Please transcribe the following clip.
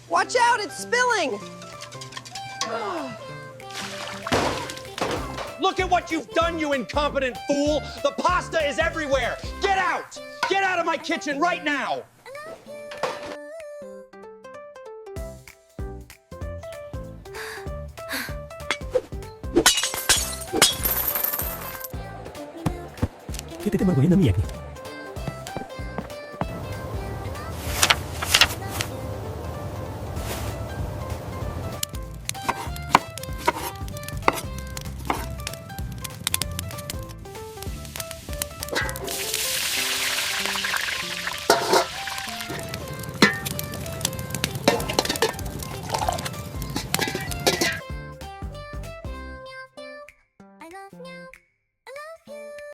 Watch out, it's spilling! Look at what you've done, you incompetent fool! The pasta is everywhere! Get out! Get out of my kitchen right now! Che te margogliando miei.